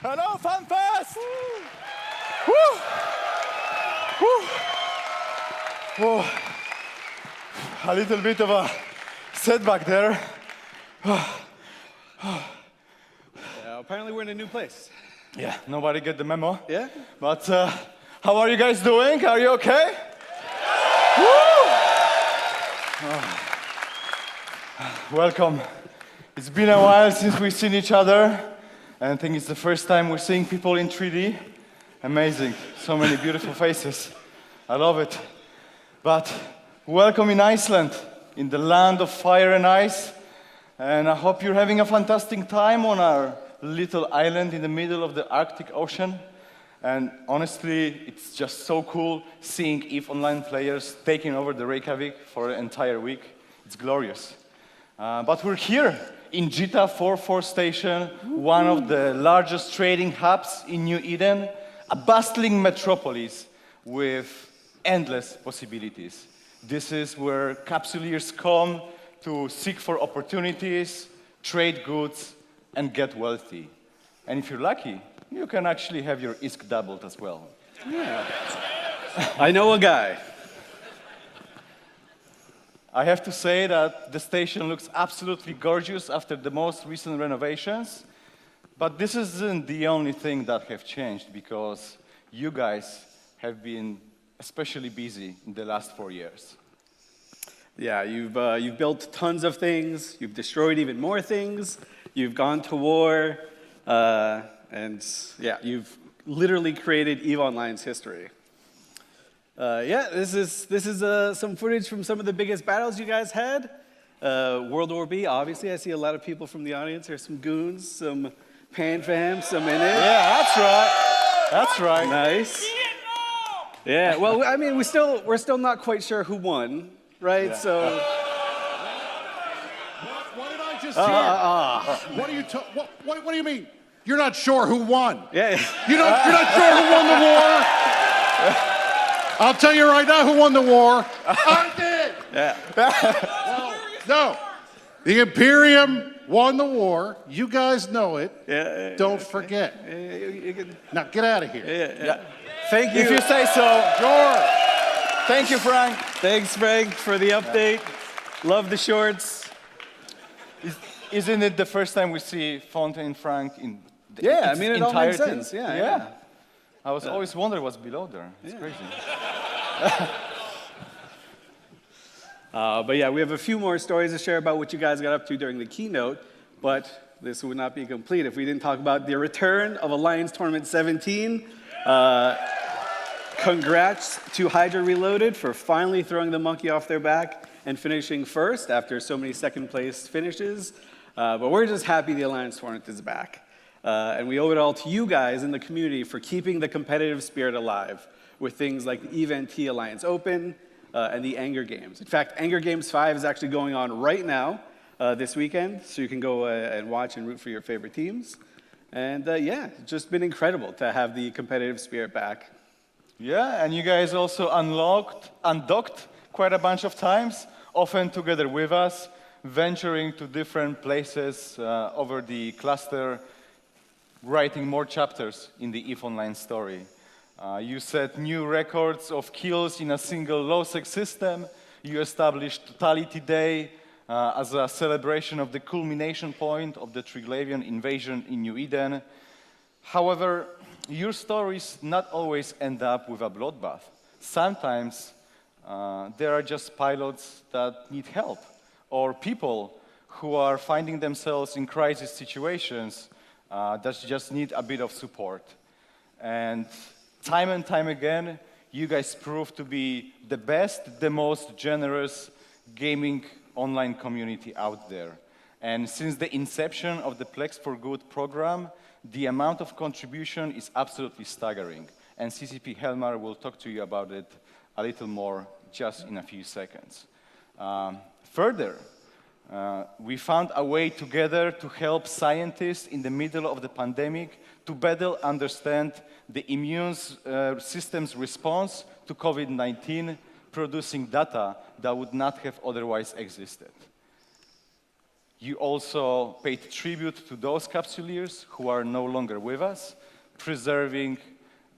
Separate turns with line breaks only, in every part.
Hello, Fanfest! Woo! Woo! Whoa. A little bit of a setback there.
Apparently we're in a new place.
Yeah, nobody get the memo.
Yeah?
But how are you guys doing? Are you okay? Woo! Welcome. It's been a while since we've seen each other, and I think it's the first time we're seeing people in 3D. Amazing. So many beautiful faces. I love it. But welcome in Iceland, in the land of fire and ice. And I hope you're having a fantastic time on our little island in the middle of the Arctic Ocean. And honestly, it's just so cool seeing EVE Online players taking over the Reykjavik for an entire week. It's glorious. But we're here in Jita 44 Station, one of the largest trading hubs in New Eden, a bustling metropolis with endless possibilities. This is where capsuleers come to seek for opportunities, trade goods, and get wealthy. And if you're lucky, you can actually have your ISK doubled as well.
Yeah. I know a guy.
I have to say that the station looks absolutely gorgeous after the most recent renovations, but this isn't the only thing that have changed, because you guys have been especially busy in the last 4 years.
Yeah, you've built tons of things, you've destroyed even more things, you've gone to war, and yeah, you've literally created EVE Online's history. This is some footage from some of the biggest battles you guys had. World War B, obviously. I see a lot of people from the audience. There's some goons, some pan fam, some in it.
Yeah, that's right. That's right.
Nice. Yeah. Well, I mean, we're still not quite sure who won, right?
Yeah.
So.
What did I just hear? What do you mean? You're not sure who won?
Yeah.
You're not sure who won the war? I'll tell you right now who won the war. I did.
Yeah.
Well, no. The Imperium won the war. You guys know it.
Yeah.
Don't forget.
You can,
Now get out of here.
yeah. Thank you.
If you say so.
George.
Thank you, Frank.
Thanks, Frank, for the update. Love the shorts.
Isn't it the first time we see Font and Frank in the
Yeah, I mean, it all makes
entirety?
sense. Yeah.
I was always wondering what's below there. It's crazy.
But yeah, we have a few more stories to share about what you guys got up to during the keynote, but this would not be complete if we didn't talk about the return of Alliance Tournament 17. Congrats to Hydra Reloaded for finally throwing the monkey off their back and finishing first after so many second place finishes. But we're just happy the Alliance Tournament is back. And we owe it all to you guys in the community for keeping the competitive spirit alive with things like the EVE NT Alliance Open and the Anger Games. In fact, Anger Games 5 is actually going on right now this weekend, so you can go and watch and root for your favorite teams. And yeah, it's just been incredible to have the competitive spirit back.
Yeah, and you guys also undocked quite a bunch of times, often together with us, venturing to different places over the cluster, writing more chapters in the EVE Online story. You set new records of kills in a single low-sec system. You established Totality Day as a celebration of the culmination point of the Triglavian invasion in New Eden. However, your stories not always end up with a bloodbath. Sometimes there are just pilots that need help, or people who are finding themselves in crisis situations that just need a bit of support. And time again, you guys prove to be the best, the most generous gaming online community out there. And since the inception of the Plex for Good program, the amount of contribution is absolutely staggering. And CCP Helmar will talk to you about it a little more just in a few seconds. Further, we found a way together to help scientists in the middle of the pandemic to better understand the immune system's response to COVID-19, producing data that would not have otherwise existed. You also paid tribute to those capsuleers who are no longer with us, preserving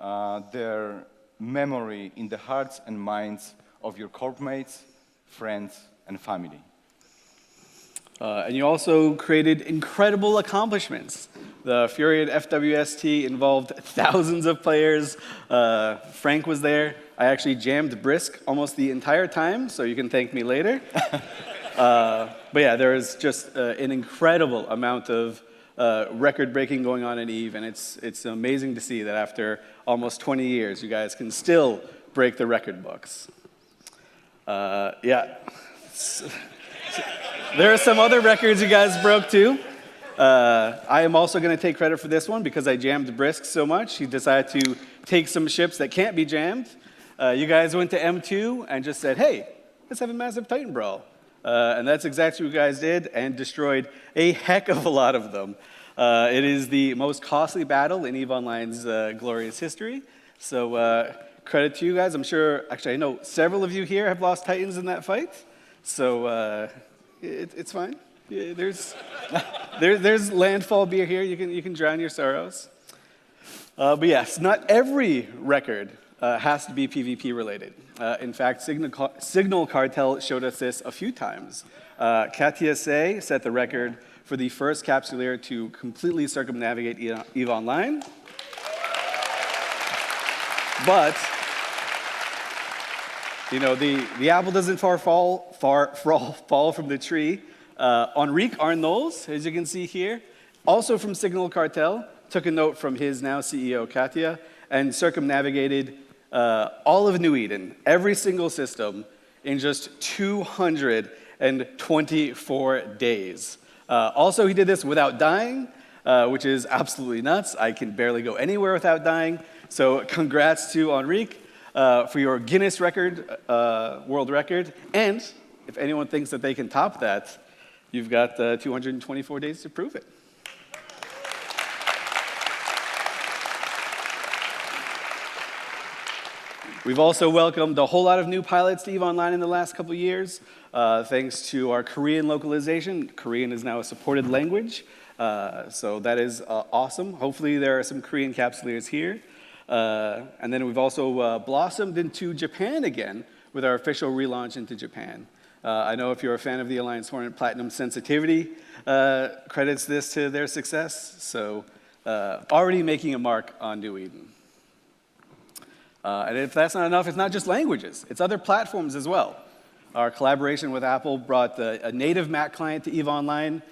their memory in the hearts and minds of your corp mates, friends, and family.
And you also created incredible accomplishments. The Fury at FWST involved thousands of players. Frank was there. I actually jammed Brisk almost the entire time, so you can thank me later. But yeah, there is just an incredible amount of record-breaking going on in EVE, and it's amazing to see that after almost 20 years, you guys can still break the record books. Yeah. There are some other records you guys broke too. I am also going to take credit for this one because I jammed Brisk so much. He decided to take some ships that can't be jammed. You guys went to M2 and just said, hey, let's have a massive Titan brawl. And that's exactly what you guys did and destroyed a heck of a lot of them. It is the most costly battle in EVE Online's glorious history. So credit to you guys. I'm sure, actually, I know several of you here have lost Titans in that fight. So it's fine. Yeah, there's landfall beer here. You can drown your sorrows. But yes, not every record has to be PvP related. In fact, Signal Cartel showed us this a few times. Katia Se set the record for the first capsuleer to completely circumnavigate EVE Online. But you know, the apple doesn't fall from the tree. Enrique Arnolds, as you can see here, also from Signal Cartel, took a note from his now CEO, Katia, and circumnavigated all of New Eden, every single system, in just 224 days. Also, he did this without dying, which is absolutely nuts. I can barely go anywhere without dying. So congrats to Enrique for your Guinness record, world record. And if anyone thinks that they can top that, you've got 224 days to prove it. We've also welcomed a whole lot of new pilots to EVE Online in the last couple of years, thanks to our Korean localization. Korean is now a supported language, so that is awesome. Hopefully there are some Korean capsuleers here. And then we've also blossomed into Japan again with our official relaunch into Japan. I know if you're a fan of the Alliance Hornet, Platinum Sensitivity credits this to their success, so already making a mark on New Eden. And if that's not enough, it's not just languages, it's other platforms as well. Our collaboration with Apple brought a native Mac client to EVE Online,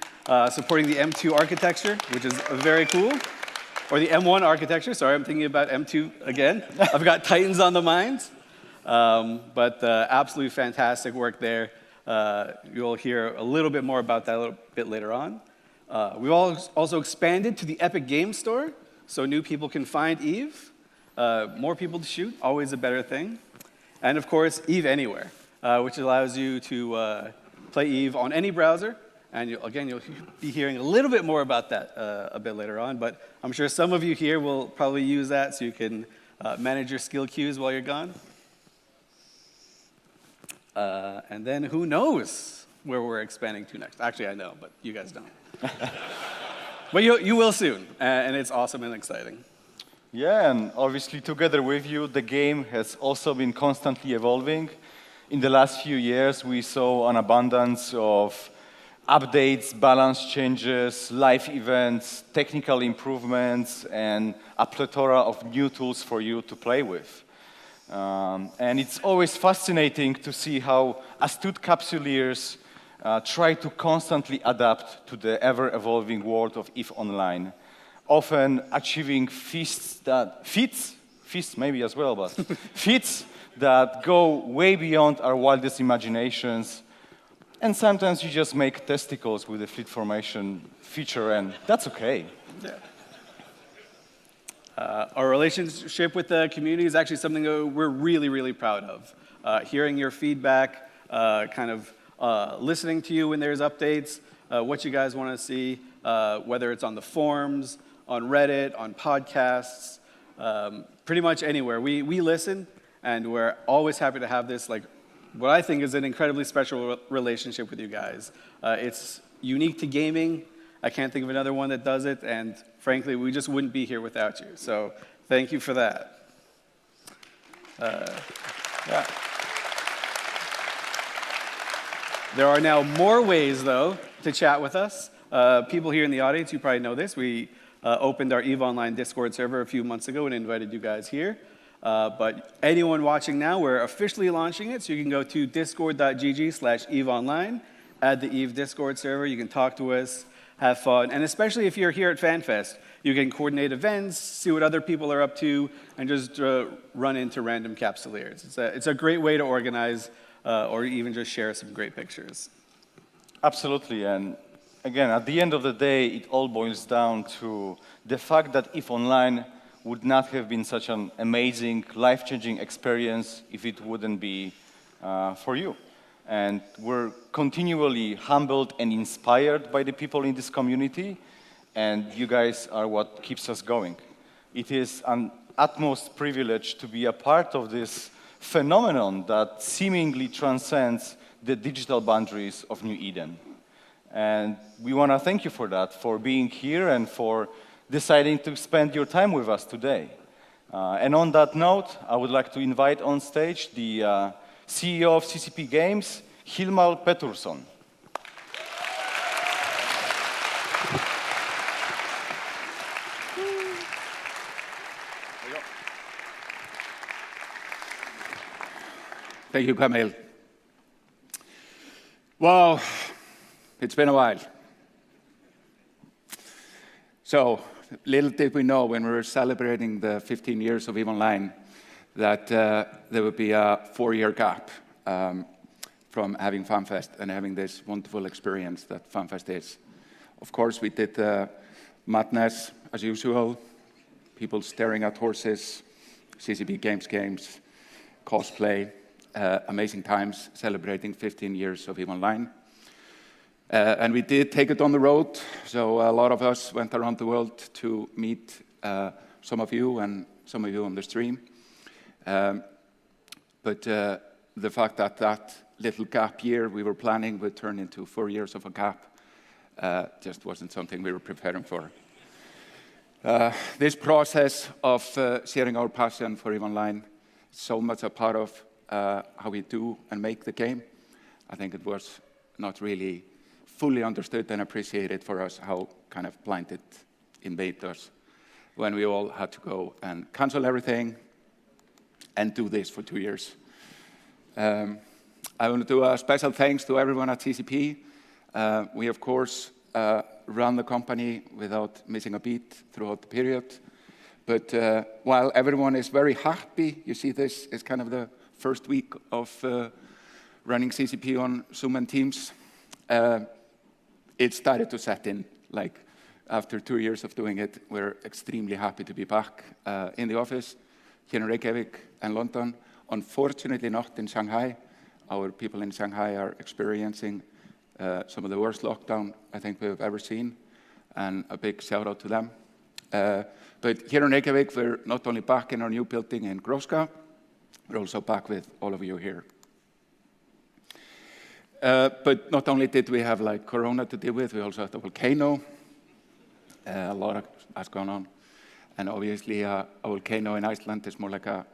supporting the M2 architecture, which is very cool. Or the M1 architecture, sorry, I'm thinking about M2 again. I've got Titans on the mind. But absolutely fantastic work there. You'll hear a little bit more about that a little bit later on. We've also expanded to the Epic Games Store, so new people can find EVE. More people to shoot, always a better thing. And of course, EVE Anywhere, which allows you to play EVE on any browser. And you'll be hearing a little bit more about that a bit later on, but I'm sure some of you here will probably use that so you can manage your skill queues while you're gone. And then who knows where we're expanding to next? Actually, I know, but you guys don't. But you will soon, and it's awesome and exciting.
Yeah, and obviously together with you, the game has also been constantly evolving. In the last few years, we saw an abundance of updates, balance changes, live events, technical improvements, and a plethora of new tools for you to play with. And it's always fascinating to see how astute capsuleers try to constantly adapt to the ever-evolving world of EVE Online, often achieving feats maybe as well, but feats that go way beyond our wildest imaginations. And sometimes you just make testicles with the fleet formation feature, and that's okay.
Yeah. Our relationship with the community is actually something that we're really, really proud of. Hearing your feedback, listening to you when there's updates, what you guys want to see, whether it's on the forums, on Reddit, on podcasts, pretty much anywhere. We listen, and we're always happy to have this, like, what I think is an incredibly special relationship with you guys. It's unique to gaming. I can't think of another one that does it, and frankly, we just wouldn't be here without you. So thank you for that.
Yeah.
There are now more ways, though, to chat with us. People here in the audience, you probably know this. We opened our EVE Online Discord server a few months ago and invited you guys here. But anyone watching now, we're officially launching it, so you can go to discord.gg/EVEOnline, add the EVE Discord server, you can talk to us, have fun, and especially if you're here at Fanfest, you can coordinate events, see what other people are up to, and just run into random capsuleers. It's a great way to organize or even just share some great pictures.
Absolutely, and again, at the end of the day, it all boils down to the fact that EVE Online would not have been such an amazing, life-changing experience if it wouldn't be for you. And we're continually humbled and inspired by the people in this community, and you guys are what keeps us going. It is an utmost privilege to be a part of this phenomenon that seemingly transcends the digital boundaries of New Eden. And we want to thank you for that, for being here and for deciding to spend your time with us today. And on that note, I would like to invite on stage the CEO of CCP Games, Hilmar Pettersson.
Thank you, Camille. Well, it's been a while. So, little did we know when we were celebrating the 15 years of EVE Online that there would be a 4-year gap from having Fanfest and having this wonderful experience that Fanfest is. Of course, we did madness as usual, people staring at horses, CCP games, cosplay, amazing times celebrating 15 years of EVE Online. And we did take it on the road, so a lot of us went around the world to meet some of you and some of you on the stream. But the fact that that little gap year we were planning would turn into 4 years of a gap just wasn't something we were preparing for. This process of sharing our passion for EVE Online is so much a part of how we do and make the game. I think it was not really fully understood and appreciated for us how kind of blind it invaded us when we all had to go and cancel everything and do this for 2 years. I want to do a special thanks to everyone at CCP. We, of course, run the company without missing a beat throughout the period. But while everyone is very happy, you see this is kind of the first week of running CCP on Zoom and Teams, it started to set in. Like, after 2 years of doing it, we're extremely happy to be back in the office here in Reykjavik and London. Unfortunately, not in Shanghai. Our people in Shanghai are experiencing some of the worst lockdown I think we've ever seen, and a big shout out to them. But here in Reykjavik, we're not only back in our new building in Gróska, we're also back with all of you here. But not only did we have like Corona to deal with, we also had a volcano. A lot has gone on. And obviously a volcano in Iceland is more like an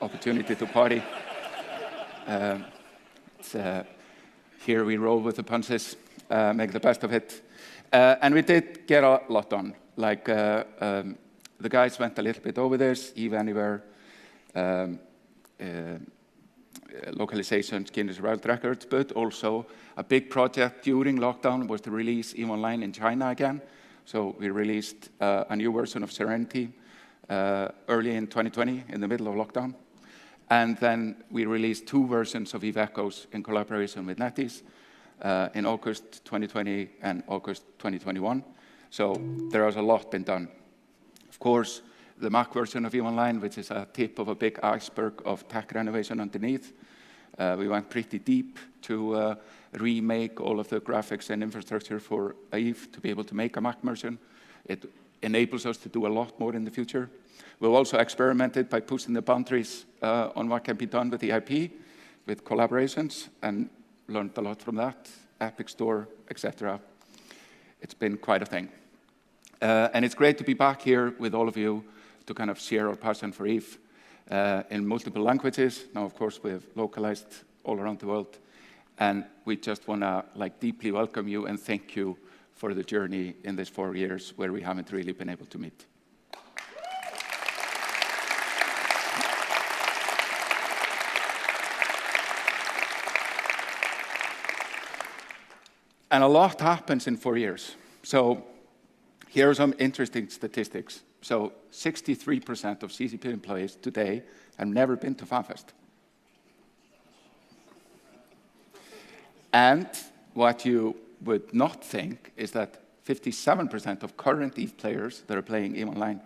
opportunity to party. Here we roll with the punches, make the best of it. And we did get a lot done. Like the guys went a little bit over this, EVE Anywhere, localization, Guinness World Records, but also a big project during lockdown was to release EVE Online in China again. So we released a new version of Serenity early in 2020, in the middle of lockdown. And then we released 2 versions of EVE Echoes in collaboration with NetEase in August 2020 and August 2021. So there has a lot been done. Of course, the Mac version of EVE Online, which is a tip of a big iceberg of tech renovation underneath. We went pretty deep to remake all of the graphics and infrastructure for EVE to be able to make a Mac version. It enables us to do a lot more in the future. We've also experimented by pushing the boundaries on what can be done with the IP, with collaborations, and learned a lot from that. Epic Store, etc. It's been quite a thing. And it's great to be back here with all of you to kind of share our passion for Eve in multiple languages. Now, of course, we have localized all around the world. And we just want to deeply welcome you and thank you for the journey in these 4 years where we haven't really been able to meet. And a lot happens in 4 years. So here are some interesting statistics. So 63% of CCP employees today have never been to Fanfest. And what you would not think is that 57% of current EVE players that are playing EVE Online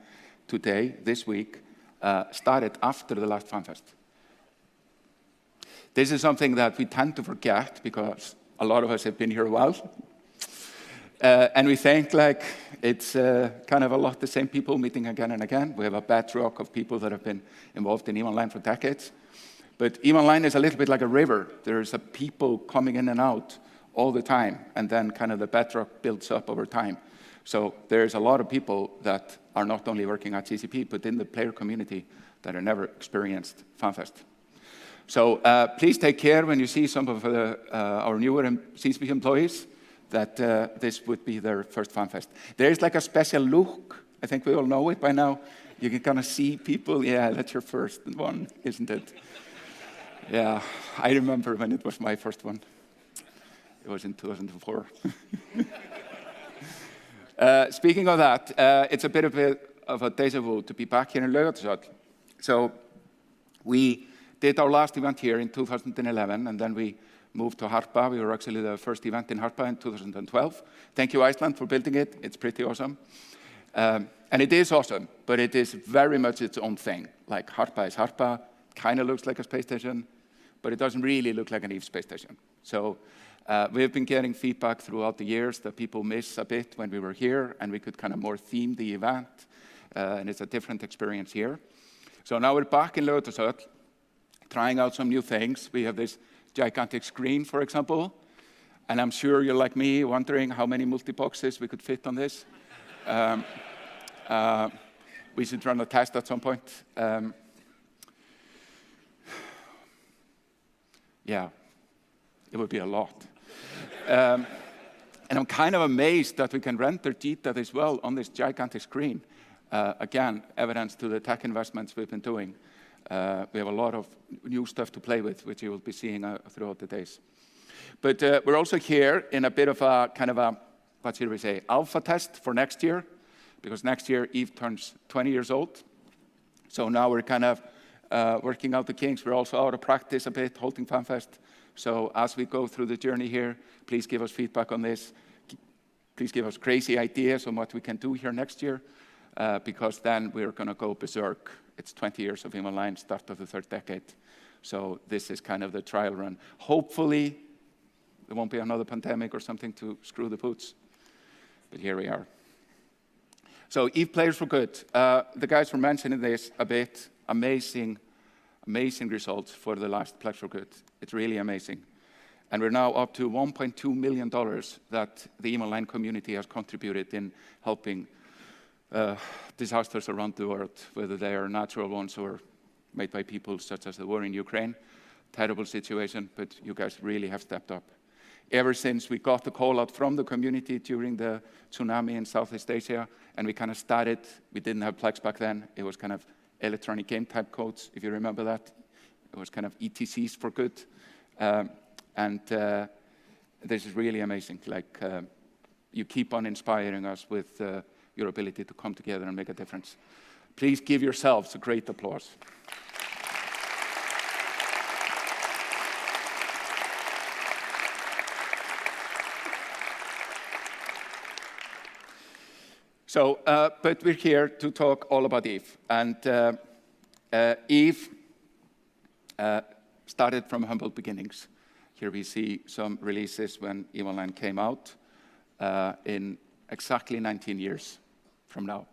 today, this week, started after the last Fanfest. This is something that we tend to forget because a lot of us have been here a while. And we think it's kind of a lot the same people meeting again and again. We have a bedrock of people that have been involved in EVE Online for decades. But EVE Online is a little bit like a river. There's people coming in and out all the time, and then kind of the bedrock builds up over time. So there's a lot of people that are not only working at CCP, but in the player community that have never experienced Fanfest. So please take care when you see some of our newer CCP employees that this would be their first Fanfest. There's a special look. I think we all know it by now. You can kind of see people. Yeah, that's your first one, isn't it? Yeah, I remember when it was my first one. It was in 2004. Speaking of that, it's a bit of a déjà vu to be back here in Laugardalshöll. So we did our last event here in 2011, and then we moved to Harpa. We were actually the first event in Harpa in 2012. Thank you, Iceland, for building it. It's pretty awesome. And it is awesome, but it is very much its own thing. Harpa is Harpa, kind of looks like a space station, but it doesn't really look like an EVE space station. So we've been getting feedback throughout the years that people miss a bit when we were here, and we could kind of more theme the event, and it's a different experience here. So now we're back in Laugardalshöll, trying out some new things. We have this gigantic screen, for example, and I'm sure you're like me, wondering how many multi-boxes we could fit on this. We should run a test at some point. Yeah, it would be a lot. And I'm kind of amazed that we can render Gita as well on this gigantic screen. Again, evidence to the tech investments we've been doing. We have a lot of new stuff to play with, which you will be seeing throughout the days. But we're also here in a bit of a kind of a, what should we say, alpha test for next year, because next year EVE turns 20 years old. So now we're kind of working out the kinks. We're also out of practice a bit, holding Fanfest. So as we go through the journey here, please give us feedback on this. Please give us crazy ideas on what we can do here next year, because then we're going to go berserk. It's 20 years of EVE Online, start of the third decade. So this is kind of the trial run. Hopefully, there won't be another pandemic or something to screw the boots. But here we are. So EVE players were good. The guys were mentioning this a bit. Amazing results for the last Pledge for Good. It's really amazing. And we're now up to $1.2 million that the EVE Online community has contributed in helping disasters around the world, whether they are natural ones or made by people, such as the war in Ukraine. Terrible situation, but you guys really have stepped up. Ever since we got the call out from the community during the tsunami in Southeast Asia, and we kind of started, we didn't have Plex back then. It was kind of electronic game type codes, if you remember that. It was kind of ETCs for good. And this is really amazing. You keep on inspiring us with your ability to come together and make a difference. Please give yourselves a great applause. So, but we're here to talk all about EVE. And EVE started from humble beginnings. Here we see some releases when EVE Online came out in exactly 19 years from now.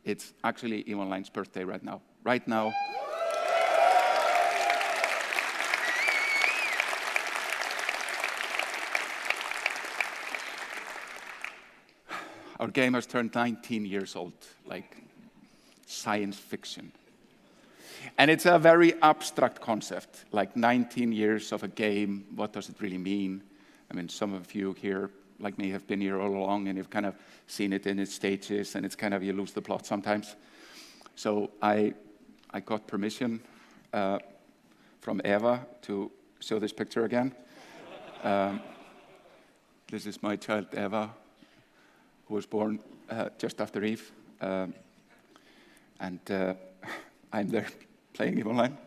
It's actually EVE Online's birthday right now. Right now. Our game has turned 19 years old, like science fiction. And it's a very abstract concept, like 19 years of a game, what does it really mean? I mean, some of you here, like me, have been here all along, and you've kind of seen it in its stages, and it's kind of, you lose the plot sometimes. So I got permission from Eva to show this picture again. This is my child, Eva, who was born just after Eve. And I'm there playing EVE Online.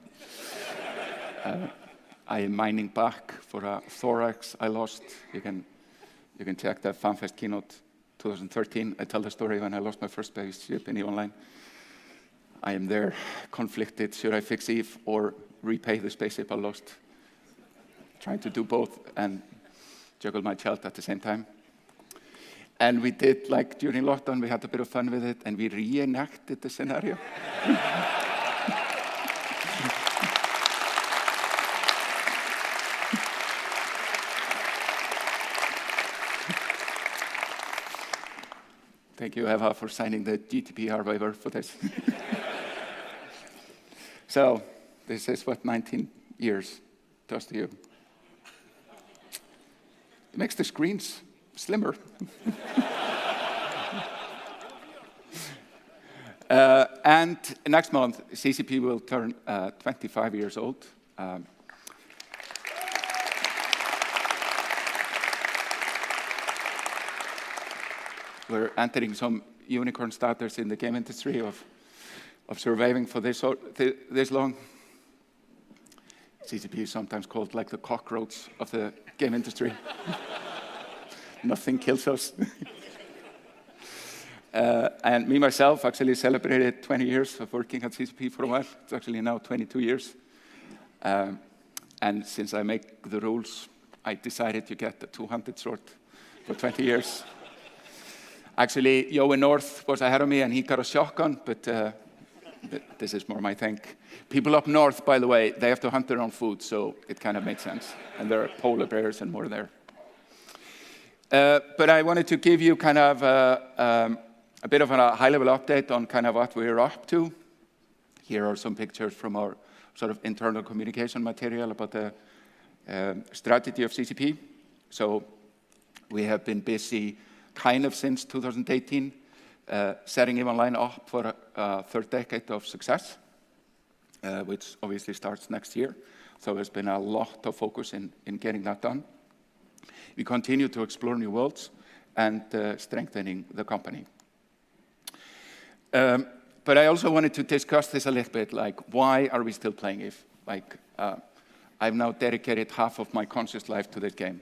I am mining back for a thorax I lost. You can check the Fanfest keynote 2013. I tell the story when I lost my first spaceship in EVE Online. I am there conflicted. Should I fix EVE or repay the spaceship I lost? Trying to do both and juggle my child at the same time. And we did, like during lockdown, we had a bit of fun with it, and we reenacted the scenario. Thank you, Eva, for signing the GDPR waiver for this. So, this is what 19 years does to you. It makes the screens slimmer. And next month, CCP will turn 25 years old. We're entering some unicorn status in the game industry of surviving for this long. CCP is sometimes called like the cockroach of the game industry. Nothing kills us. And me, myself, actually celebrated 20 years of working at CCP for a while. It's actually now 22 years. And since I make the rules, I decided to get the two-handed sword for 20 years. Actually, Joe in North was ahead of me, and he got a shotgun, but this is more my thing. People up north, by the way, they have to hunt their own food, so it kind of makes sense. And there are polar bears and more there. But I wanted to give you kind of a bit of a high-level update on kind of what we're up to. Here are some pictures from our sort of internal communication material about the strategy of CCP. So we have been busy kind of since 2018, setting EVE Online up for a third decade of success, which obviously starts next year. So there's been a lot of focus in getting that done. We continue to explore new worlds and strengthening the company. But I also wanted to discuss this a little bit, like, why are we still playing EVE? Like, I've now dedicated half of my conscious life to this game.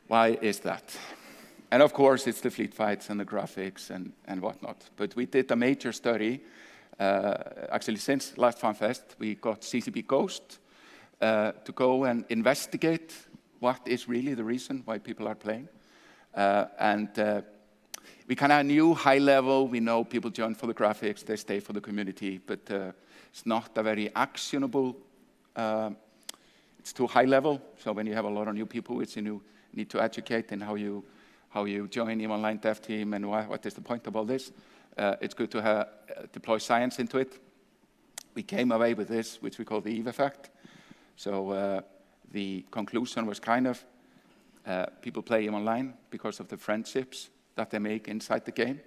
Why is that? And of course, it's the fleet fights and the graphics and whatnot. But we did a major study. Actually, since last FanFest, we got CCP Ghost to go and investigate what is really the reason why people are playing. We kind of knew high level. We know people join for the graphics, they stay for the community, but it's not a very actionable. It's too high level. So when you have a lot of new people, which you need to educate in how you join EVE Online dev team and what is the point of all this, it's good to deploy science into it. We came away with this, which we call the EVE effect. So the conclusion was kind of people play EVE Online because of the friendships that they make inside the game.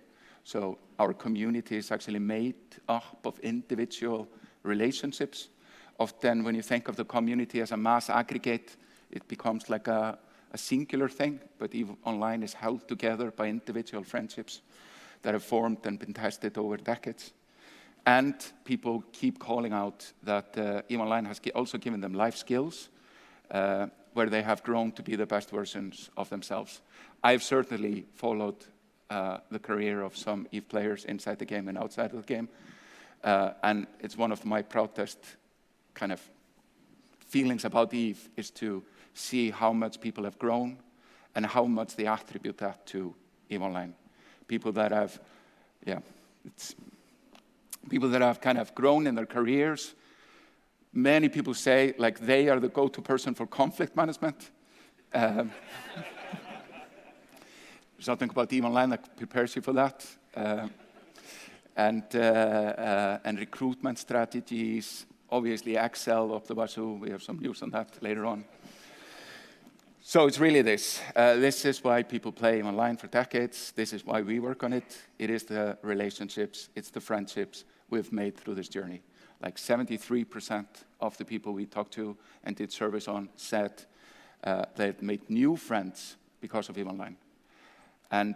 So our community is actually made up of individual relationships. Often when you think of the community as a mass aggregate, it becomes like a singular thing, but EVE Online is held together by individual friendships that have formed and been tested over decades. And people keep calling out that EVE Online has also given them life skills where they have grown to be the best versions of themselves. I've certainly followed the career of some EVE players inside the game and outside of the game. And it's one of my proudest kind of feelings about EVE is to see how much people have grown and how much they attribute that to EVE Online. People that have, people that have kind of grown in their careers. Many people say like they are the go-to person for conflict management. something about EVE Online that prepares you for that. And recruitment strategies, obviously Excel up the wazoo. We have some news on that later on. So it's really this. This is why people play online for decades. This is why we work on it. It is the relationships, it's the friendships we've made through this journey. Like 73% of the people we talked to and did service on said they've made new friends because of EVE Online. And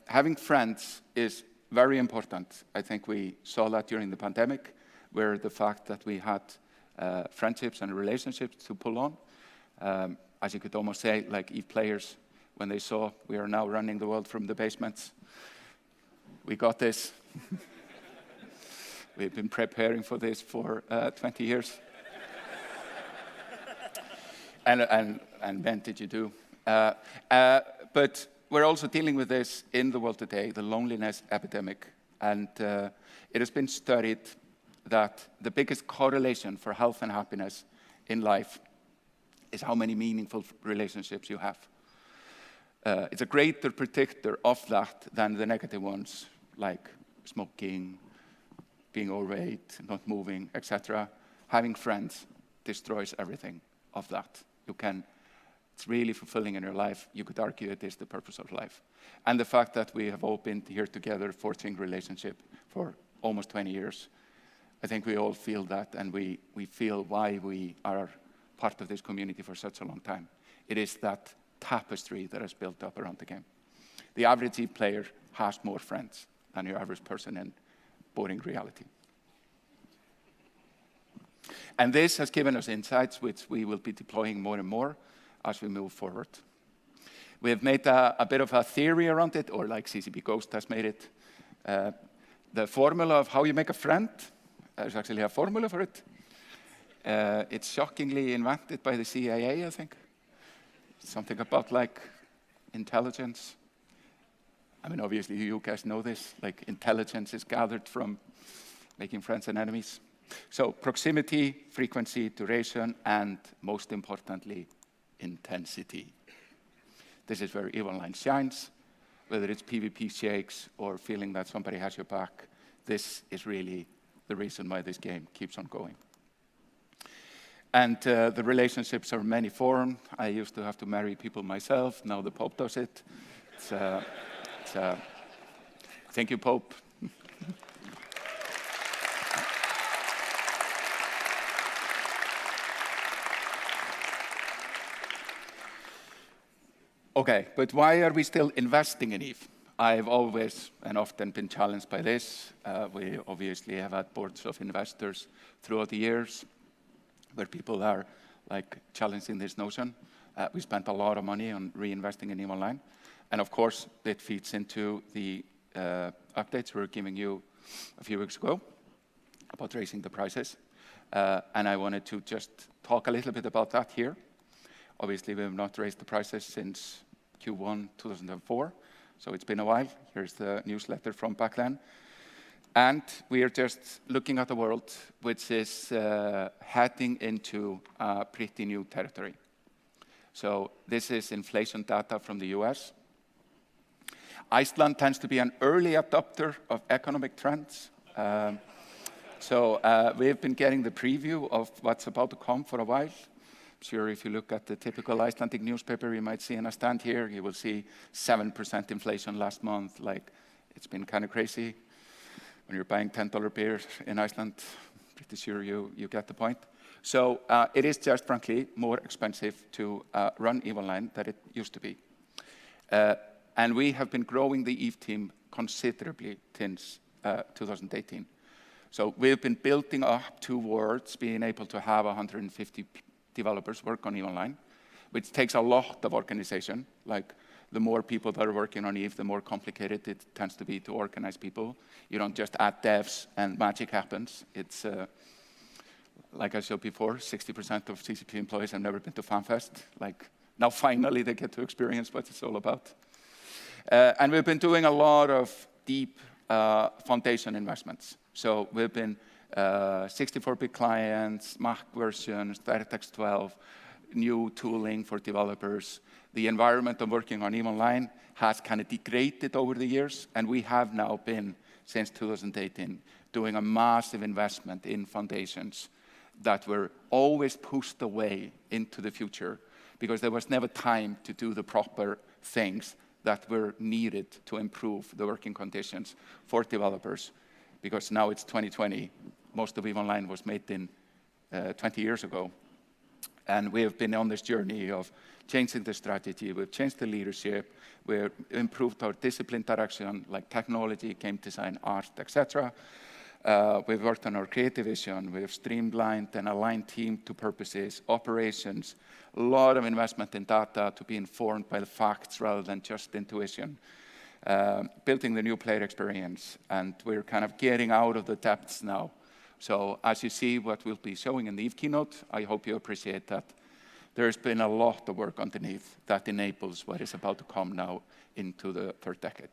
having friends is very important. I think we saw that during the pandemic, where the fact that we had friendships and relationships to pull on. As you could almost say, like EVE players, when they saw we are now running the world from the basements, we got this. We've been preparing for this for 20 years. and when did you do? But we're also dealing with this in the world today, the loneliness epidemic. And it has been studied that the biggest correlation for health and happiness in life is how many meaningful relationships you have. It's a greater predictor of that than the negative ones, like smoking, being overweight, not moving, etc. Having friends destroys everything of that. It's really fulfilling in your life. You could argue it is the purpose of life. And the fact that we have all been here together forging relationship for almost 20 years, I think we all feel that, and we feel why we are part of this community for such a long time. It is that tapestry that is built up around the game. The average EVE player has more friends than your average person in boring reality. And this has given us insights which we will be deploying more and more as we move forward. We have made a bit of a theory around it, or like CCP Ghost has made it. The formula of how you make a friend, there's actually a formula for it. It's shockingly invented by the CIA, I think. Something about like intelligence. I mean, obviously you guys know this, like intelligence is gathered from making friends and enemies. So proximity, frequency, duration, and most importantly, intensity. This is where EVE Online shines, whether it's PvP shakes or feeling that somebody has your back. This is really the reason why this game keeps on going. And the relationships are many formed. I used to have to marry people myself. Now the Pope does it. Thank you, Pope. Okay, but why are we still investing in EVE? I've always and often been challenged by this. We obviously have had boards of investors throughout the years where people are like challenging this notion. We spent a lot of money on reinvesting in EVE Online. And of course, it feeds into the updates we were giving you a few weeks ago about raising the prices. And I wanted to just talk a little bit about that here. Obviously, we have not raised the prices since Q1 2004, so it's been a while. Here's the newsletter from back then. And we are just looking at the world which is heading into pretty new territory. So this is inflation data from the US. Iceland tends to be an early adopter of economic trends. So we've been getting the preview of what's about to come for a while. Sure, if you look at the typical Icelandic newspaper, you might see in a stand here, you will see 7% inflation last month. Like, it's been kind of crazy. When you're buying $10 beer in Iceland, pretty sure you get the point. So it is just, frankly, more expensive to run EVE Online than it used to be. And we have been growing the EVE team considerably since 2018. So we've been building up towards being able to have 150 developers work on EVE Online, which takes a lot of organization. Like, the more people that are working on EVE, the more complicated it tends to be to organize people. You don't just add devs and magic happens. It's, like I showed before, 60% of CCP employees have never been to Fanfest. Like, now finally they get to experience what it's all about. And we've been doing a lot of deep foundation investments. So we've been 64-bit clients, Mac versions, DirectX 12, new tooling for developers. The environment of working on EVE Online has kind of degraded over the years, and we have now been, since 2018, doing a massive investment in foundations that were always pushed away into the future because there was never time to do the proper things that were needed to improve the working conditions for developers. Because now it's 2020, most of EVE Online was made in 20 years ago. And we have been on this journey of changing the strategy, we've changed the leadership, we've improved our discipline direction, like technology, game design, art, etc. We've worked on our creative vision, we've streamlined and aligned team to purposes, operations, a lot of investment in data to be informed by the facts rather than just intuition. Building the new player experience, and we're kind of getting out of the depths now. So as you see what we'll be showing in the EVE keynote, I hope you appreciate that there's been a lot of work underneath that enables what is about to come now into the third decade.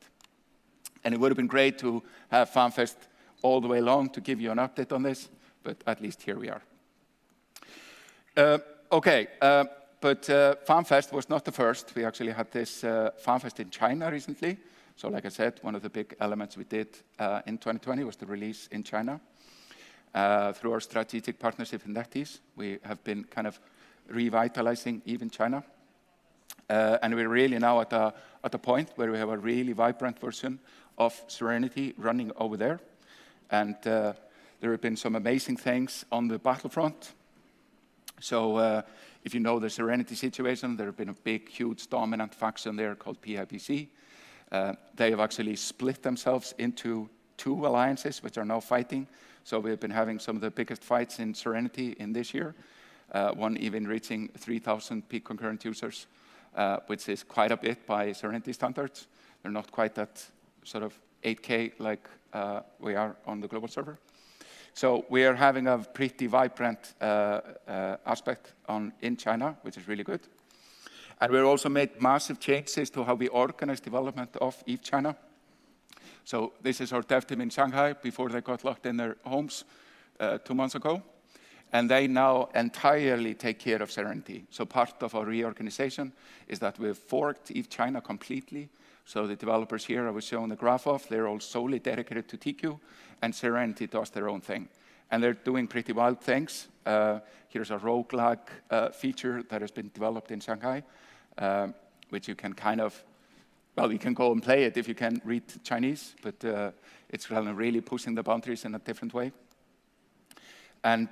And it would have been great to have Fanfest all the way along to give you an update on this, but at least here we are. But Fanfest was not the first. We actually had this Fanfest in China recently. So like I said, one of the big elements we did in 2020 was the release in China. Through our strategic partnership with NetEase, we have been kind of revitalizing even China. And we're really now at a point where we have a really vibrant version of Serenity running over there. And there have been some amazing things on the battlefront. So if you know the Serenity situation, there have been a big, huge, dominant faction there called PIPC. They have actually split themselves into two alliances, which are now fighting. So we've been having some of the biggest fights in Serenity in this year. One even reaching 3,000 peak concurrent users, which is quite a bit by Serenity standards. They're not quite at sort of 8K like we are on the global server. So we are having a pretty vibrant aspect in China, which is really good. And we've also made massive changes to how we organize development of EVE China. So this is our dev team in Shanghai before they got locked in their homes 2 months ago. And they now entirely take care of Serenity. So part of our reorganization is that we've forked EVE China completely. So the developers here I was showing the graph of, they're all solely dedicated to TQ, and Serenity does their own thing. And they're doing pretty wild things. Here's a roguelike feature that has been developed in Shanghai, which you can kind of, well, you can go and play it if you can read Chinese, but it's kind of really pushing the boundaries in a different way. And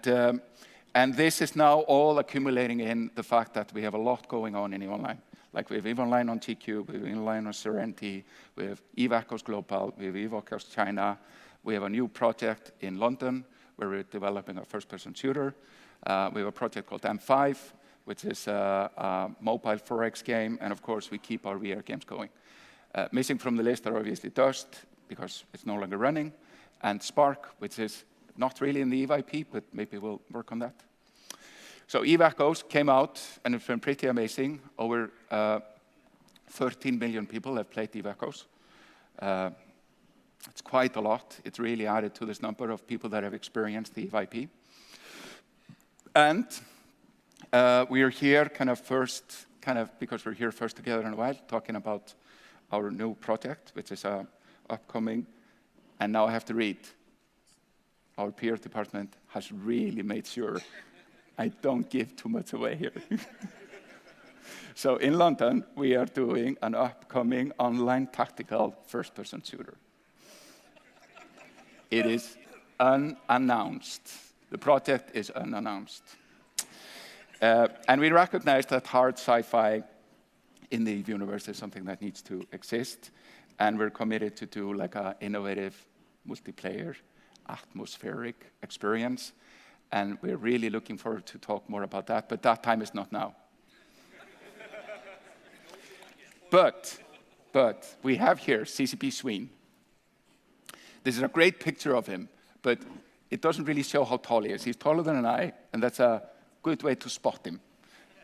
this is now all accumulating in the fact that we have a lot going on in EVE Online. Like we have EVE Online on TQ, we have EVE Online on Serenity, we have EVE Echoes Global, we have EVE Echoes China, we have a new project in London where we're developing a first-person shooter. We have a project called M5, which is a mobile 4X game, and of course we keep our VR games going. Missing from the list are obviously Dust, because it's no longer running, and Spark, which is not really in the EVE IP, but maybe we'll work on that. So EVE Echoes came out, and it's been pretty amazing. Over 13 million people have played EVE Echoes. It's quite a lot. It's really added to this number of people that have experienced the EVE IP. And we are here because we're here first together in a while, talking about our new project, which is upcoming. And now I have to read. Our PR department has really made sure I don't give too much away here. So in London, we are doing an upcoming online tactical first-person shooter. It is unannounced. The project is unannounced. And we recognize that hard sci-fi in the universe is something that needs to exist. And we're committed to do like an innovative multiplayer atmospheric experience. And we're really looking forward to talk more about that, but that time is not now. But we have here CCP Sween. This is a great picture of him, but it doesn't really show how tall he is. He's taller than I, and that's a good way to spot him.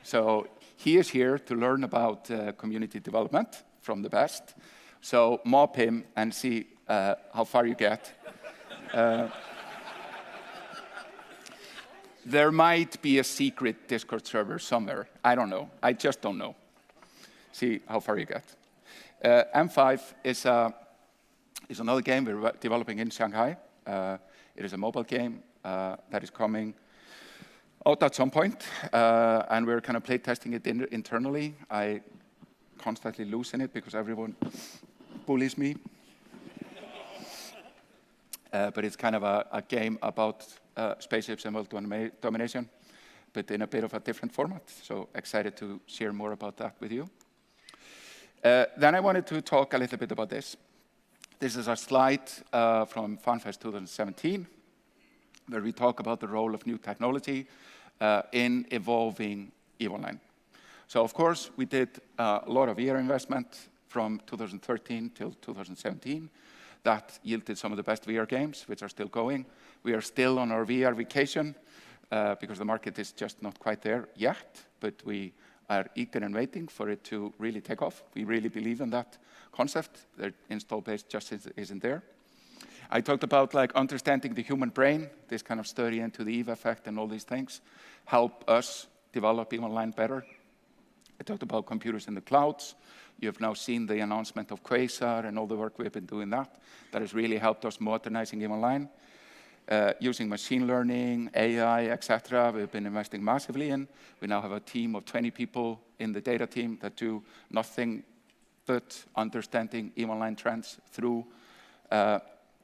So he is here to learn about community development from the best. So mob him and see how far you get. There might be a secret Discord server somewhere. I don't know. I just don't know. See how far you get. M5 is another game we're developing in Shanghai. It is a mobile game that is coming out at some point, and we're kind of play testing it internally. I constantly lose in it because everyone bullies me. But it's kind of a game about spaceships and world domination, but in a bit of a different format. So excited to share more about that with you. Then I wanted to talk a little bit about this. This is a slide from Fanfest 2017, where we talk about the role of new technology in evolving EVE Online. So of course, we did a lot of VR investment from 2013 till 2017. That yielded some of the best VR games, which are still going. We are still on our VR vacation because the market is just not quite there yet, but we are eager and waiting for it to really take off. We really believe in that concept. The install base just isn't there. I talked about like understanding the human brain, this kind of study into the EVE effect and all these things, help us develop EVE Online better. I talked about computers in the clouds. You have now seen the announcement of Quasar and all the work we've been doing that has really helped us modernizing EVE Online. Using machine learning, AI, etc. We've been investing massively in. We now have a team of 20 people in the data team that do nothing but understanding EVE Online trends through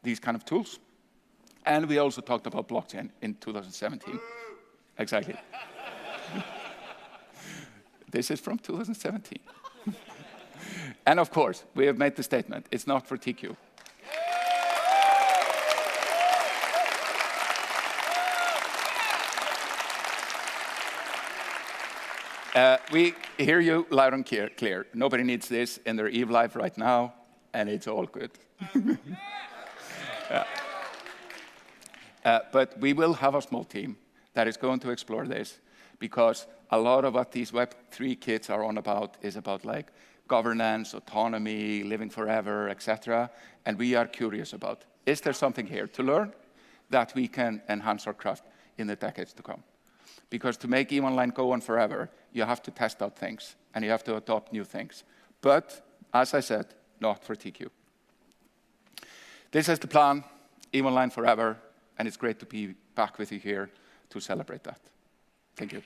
these kind of tools. And we also talked about blockchain in 2017. Exactly. This is from 2017. And of course, we have made the statement, it's not for TQ. We hear you loud and clear. Nobody needs this in their EVE life right now, and it's all good. But we will have a small team that is going to explore this, because a lot of what these Web3 kids are on about is about like governance, autonomy, living forever, etc. And we are curious about, is there something here to learn that we can enhance our craft in the decades to come? Because to make EVE Online go on forever, you have to test out things, and you have to adopt new things. But, as I said, not for TQ. This is the plan, EVE Online forever, and it's great to be back with you here to celebrate that. Thank you.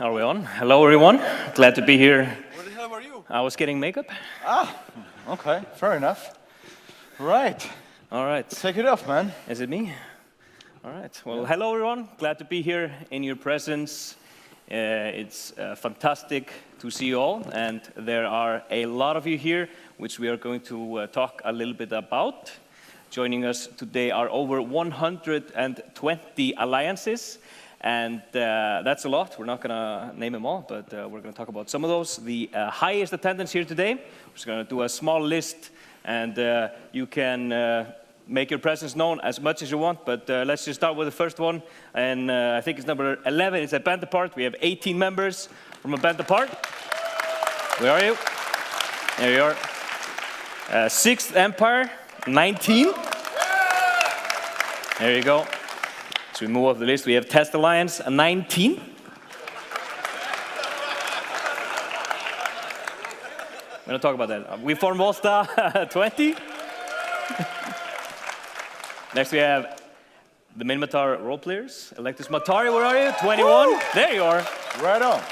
Are we on? Hello, everyone. Glad to be here.
Where the hell were you?
I was getting makeup.
Ah, okay, fair enough. Right.
All right.
Take it off, man.
Is it me? All right. Well, hello, everyone. Glad to be here in your presence. It's fantastic to see you all, and there are a lot of you here, which we are going to talk a little bit about. Joining us today are over 120 alliances. And that's a lot. We're not going to name them all, but we're going to talk about some of those. The highest attendance here today, we're just going to do a small list, and you can make your presence known as much as you want, but let's just start with the first one. And I think it's number 11. It's at Band Apart. We have 18 members from a Band Apart. Where are you? There you are. Sixth Empire, 19. There you go. So we move up the list. We have Test Alliance, 19. We're going to talk about that. We formed Volta, 20. Next we have the Minotaur role players. Electus Matari, where are you? 21. Woo! There you are.
Right on.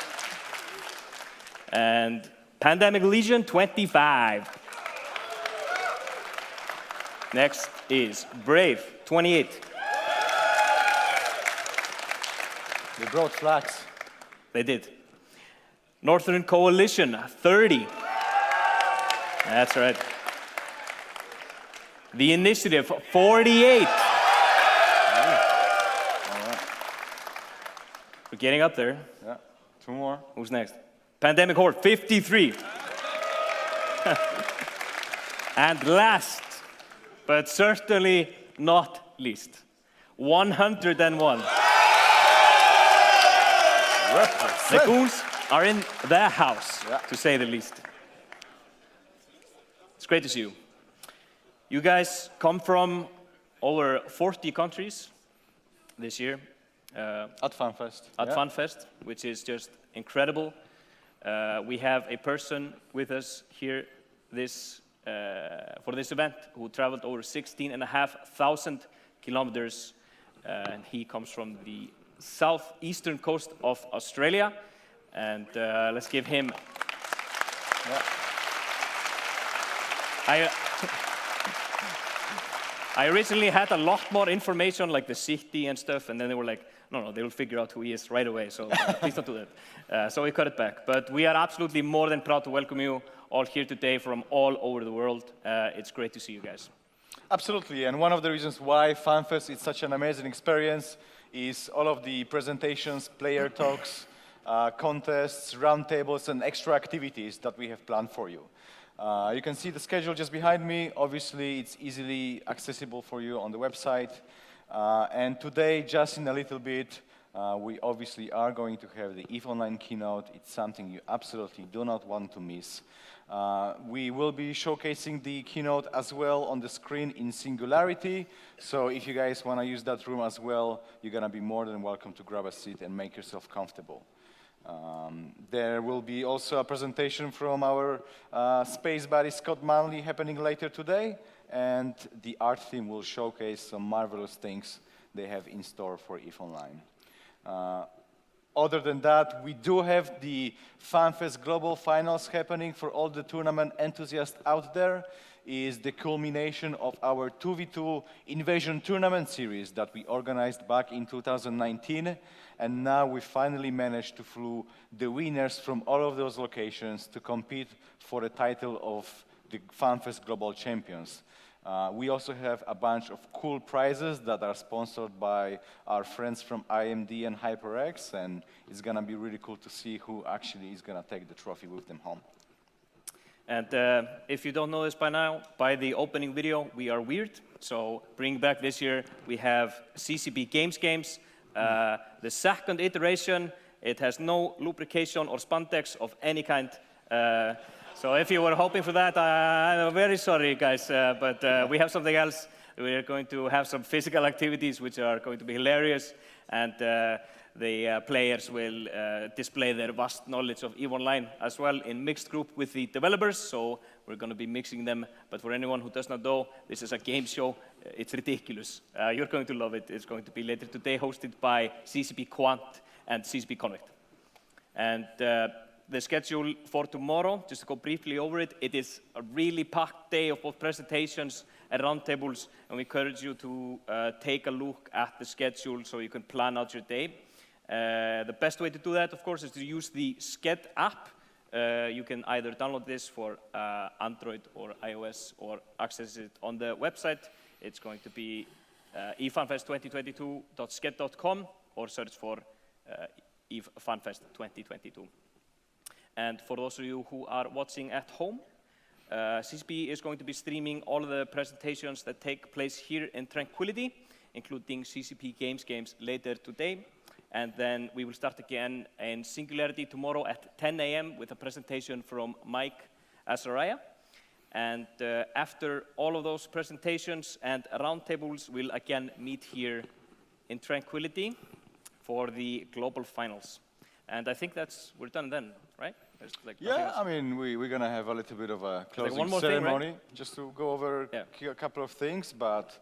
And Pandemic Legion, 25. Next is Brave, 28.
They brought flags.
They did. Northern Coalition, 30. That's right. The Initiative, 48. All right. We're getting up there.
Yeah, two more.
Who's next? Pandemic Horde, 53. And last, but certainly not least, 101. The Goons, are in the house,
Yeah.
to say the least. It's great to see you. You guys come from over 40 countries this year
At Fanfest.
at
Yeah.
Fanfest, which is just incredible. We have a person with us here for this event who traveled over 16,500 kilometers, and he comes from the southeastern coast of Australia. And let's give him. I originally had a lot more information, like the city and stuff, and then they were like, no, they will figure out who he is right away, so please don't do that. So we cut it back. But we are absolutely more than proud to welcome you all here today from all over the world. It's great to see you guys.
Absolutely, and one of the reasons why FanFest is such an amazing experience is all of the presentations, player talks, contests, roundtables, and extra activities that we have planned for you. You can see the schedule just behind me. Obviously, it's easily accessible for you on the website. And today, just in a little bit, we obviously are going to have the EVE Online keynote. It's something you absolutely do not want to miss. We will be showcasing the keynote as well on the screen in Singularity. So if you guys want to use that room as well, you're going to be more than welcome to grab a seat and make yourself comfortable. There will be also a presentation from our space buddy Scott Manley happening later today, and the art team will showcase some marvelous things they have in store for EVE Online. Other than that, we do have the FanFest Global Finals happening for all the tournament enthusiasts out there. Is the culmination of our 2v2 Invasion Tournament series that we organized back in 2019. And now we finally managed to flew the winners from all of those locations to compete for the title of the FanFest Global Champions. We also have a bunch of cool prizes that are sponsored by our friends from IMD and HyperX, and it's going to be really cool to see who actually is going to take the trophy with them home.
And if you don't know this by now, by the opening video, we are weird. So bring back this year, we have CCP Games. The second iteration, it has no lubrication or spandex of any kind. So if you were hoping for that, I'm very sorry, guys. But we have something else. We are going to have some physical activities, which are going to be hilarious. And the players will display their vast knowledge of EVE Online as well in mixed group with the developers. So we're going to be mixing them. But for anyone who does not know, this is a game show. It's ridiculous. You're going to love it. It's going to be later today, hosted by CCP Quant and CCP Connect. And the schedule for tomorrow, just to go briefly over it, it is a really packed day of both presentations and roundtables, and we encourage you to take a look at the schedule so you can plan out your day. The best way to do that, of course, is to use the Sked app. You can either download this for Android or iOS or access it on the website. It's going to be efanfest2022.sked.com or search for EVE Fanfest 2022. And for those of you who are watching at home, CCP is going to be streaming all of the presentations that take place here in Tranquility, including CCP Games later today. And then we will start again in Singularity tomorrow at 10 a.m. with a presentation from Mike Azariah. And after all of those presentations and roundtables, we'll again meet here in Tranquility for the global finals. And I think we're done then, right?
Yeah, I mean, we're going to have a little bit of a closing
one more
ceremony,
thing, right?
just to go over a couple of things, but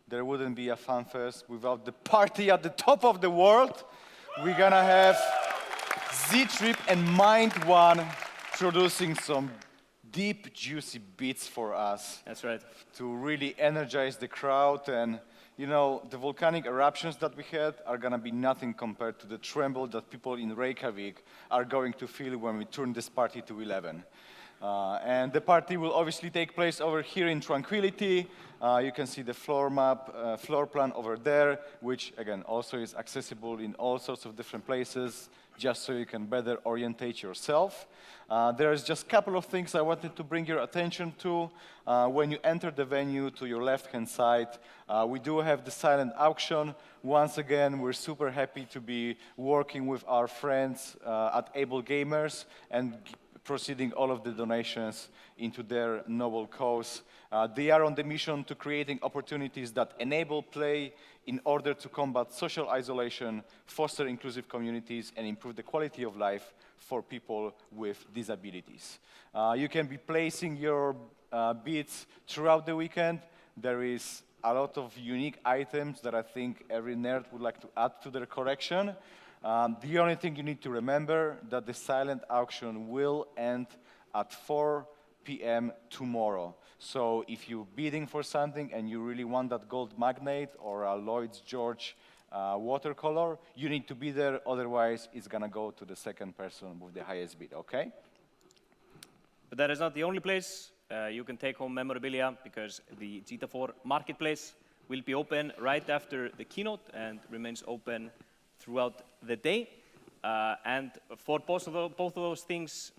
there wouldn't be a FanFest without the party at the top of the world. We're going to have Z-Trip and Mind One producing some deep, juicy beats for us.
That's right.
To really energize the crowd. And, you know, the volcanic eruptions that we had are going to be nothing compared to the tremble that people in Reykjavik are going to feel when we turn this party to 11. And the party will obviously take place over here in Tranquility. You can see the floor map, floor plan over there, which again also is accessible in all sorts of different places, just so you can better orientate yourself. There's just a couple of things I wanted to bring your attention to. When you enter the venue, to your left-hand side, we do have the silent auction. Once again, we're super happy to be working with our friends at Able Gamers and proceeding all of the donations into their noble cause. They are on the mission to creating opportunities that enable play in order to combat social isolation, foster inclusive communities, and improve the quality of life for people with disabilities. You can be placing your bids throughout the weekend. There is a lot of unique items that I think every nerd would like to add to their collection. The only thing you need to remember that the silent auction will end at 4 p.m. tomorrow. So if you're bidding for something and you really want that gold magnet or a Lloyd George watercolor, you need to be there, otherwise it's gonna go to the second person with the highest bid, okay?
But that is not the only place you can take home memorabilia, because the GT4 Marketplace will be open right after the keynote and remains open throughout the day. And for both of those things,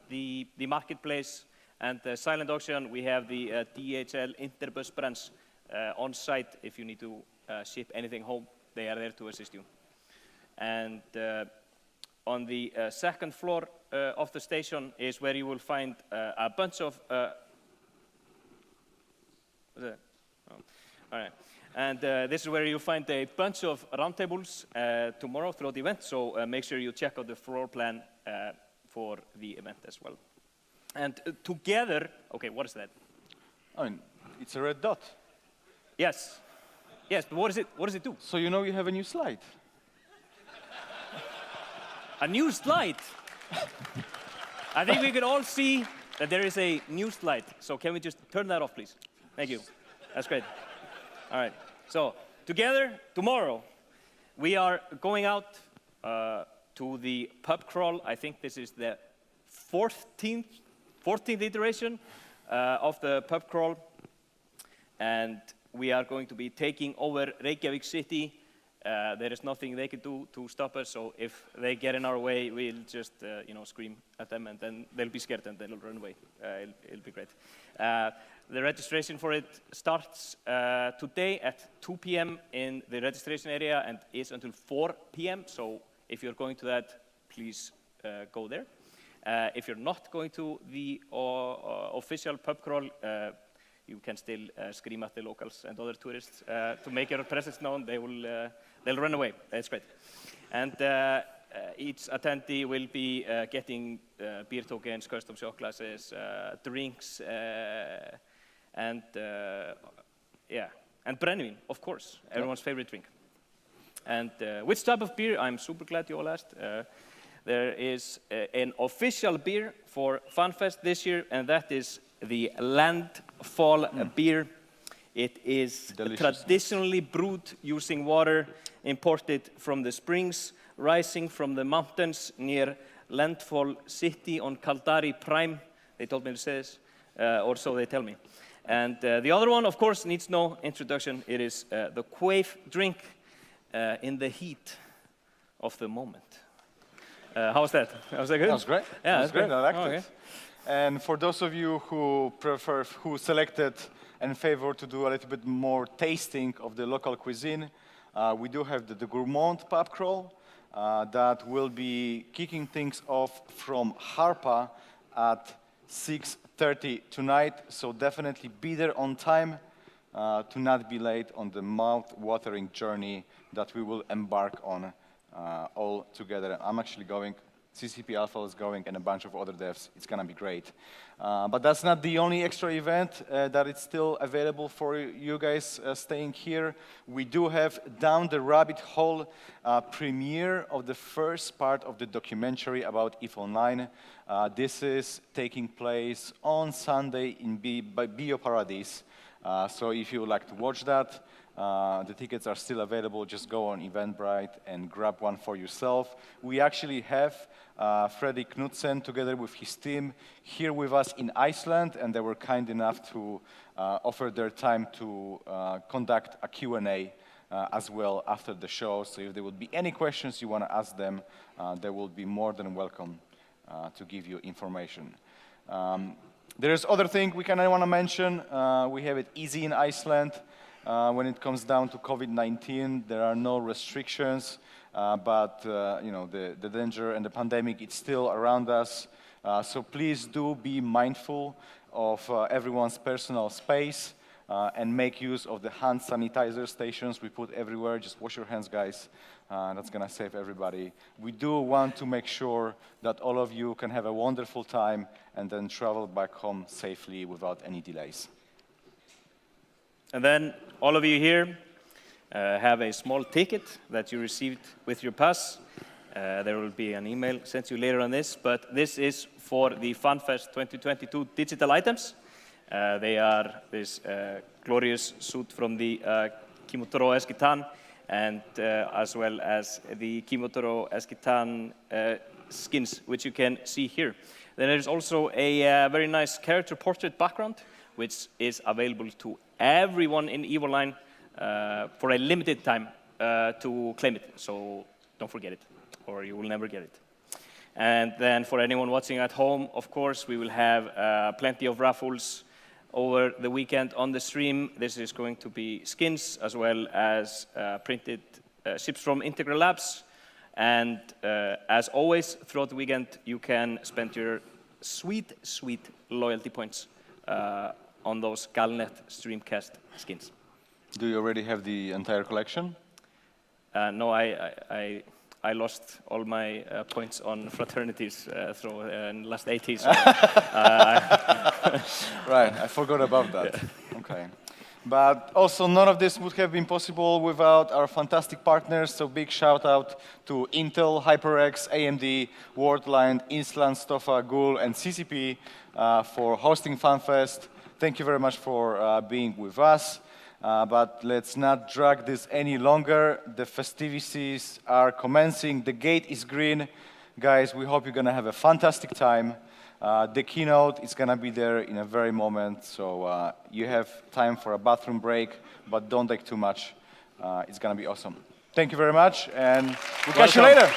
the Marketplace and the silent auction, we have the DHL Interbus branch on site. If you need to ship anything home, they are there to assist you. And on the second floor of the station is where you will find a bunch of... what's that? Oh, all right. And this is where you'll find a bunch of roundtables tomorrow throughout the event, so make sure you check out the floor plan for the event as well. And together, okay, what is that?
I mean, it's a red dot.
Yes. Yes, but what does it do?
So you know you have a new slide.
A new slide. I think we can all see that there is a new slide. So can we just turn that off, please? Thank you. That's great. All right. So together, tomorrow, we are going out to the pub crawl. I think this is the 14th iteration of the pub crawl. And we are going to be taking over Reykjavik City. There is nothing they can do to stop us, so if they get in our way, we'll just scream at them, and then they'll be scared and they'll run away. It'll be great. The registration for it starts today at 2 p.m. in the registration area and is until 4 p.m. So if you're going to that, please go there. If you're not going to the official pub crawl, you can still scream at the locals and other tourists to make your presence known. They'll run away. That's great. And each attendee will be getting beer tokens, custom shot glasses, drinks, and brennivin, of course, everyone's favorite drink. And which type of beer? I'm super glad you all asked. There is an official beer for Fanfest this year, and that is the Landfall beer. It is traditionally brewed using water imported from the springs, rising from the mountains near Landfall City on Kaldari Prime. They told me to say this, or so they tell me. And the other one, of course, needs no introduction. It is the quaif drink in the heat of the moment. How was that? Was that good?
That was great.
Yeah,
that was great. I liked
oh,
it.
okay.
And for those of you who selected and favor to do a little bit more tasting of the local cuisine, we do have the Gourmand pub crawl that will be kicking things off from Harpa at 6:30 tonight. So definitely be there on time to not be late on the mouth-watering journey that we will embark on all together. I'm actually going. CCP Alpha is going, and a bunch of other devs. It's gonna be great. But that's not the only extra event that is still available for you guys staying here. We do have Down the Rabbit Hole premiere of the first part of the documentary about EVE Online. This is taking place on Sunday in Bioparadis. So if you would like to watch that, the tickets are still available. Just go on Eventbrite and grab one for yourself. We actually have Freddy Knudsen together with his team here with us in Iceland, and they were kind enough to offer their time to conduct a Q&A as well after the show. So if there would be any questions you want to ask them, they will be more than welcome to give you information. There's other thing we kind of want to mention. We have it easy in Iceland when it comes down to COVID-19. There are no restrictions, but you know, the danger and the pandemic, it's still around us. So please do be mindful of everyone's personal space and make use of the hand sanitizer stations we put everywhere. Just wash your hands, guys. That's going to save everybody. We do want to make sure that all of you can have a wonderful time and then travel back home safely without any delays.
And then all of you here have a small ticket that you received with your pass. There will be an email sent to you later on this, but this is for the Fanfest 2022 digital items. They are this glorious suit from the Kimotoro Eskitan, and as well as the Kimotoro Eskitan skins, which you can see here. Then there's also a very nice character portrait background, which is available to everyone in Evoline for a limited time to claim it. So don't forget it, or you will never get it. And then for anyone watching at home, of course, we will have plenty of raffles over the weekend on the stream. This is going to be skins as well as printed ships from Integral Labs. And as always, throughout the weekend, you can spend your sweet, sweet loyalty points on those Galnet Streamcast skins.
Do you already have the entire collection?
No, I lost all my points on fraternities through in the last 80s.
Right, I forgot about that. Yeah. Okay. But also, none of this would have been possible without our fantastic partners. So big shout out to Intel, HyperX, AMD, Worldline, Insland, Stoffa, Ghoul, and CCP for hosting FanFest. Thank you very much for being with us. But let's not drag this any longer. The festivities are commencing. The gate is green. Guys, we hope you're going to have a fantastic time. The keynote is going to be there in a very moment. So you have time for a bathroom break, but don't take too much. It's going to be awesome. Thank you very much, and we'll catch you later.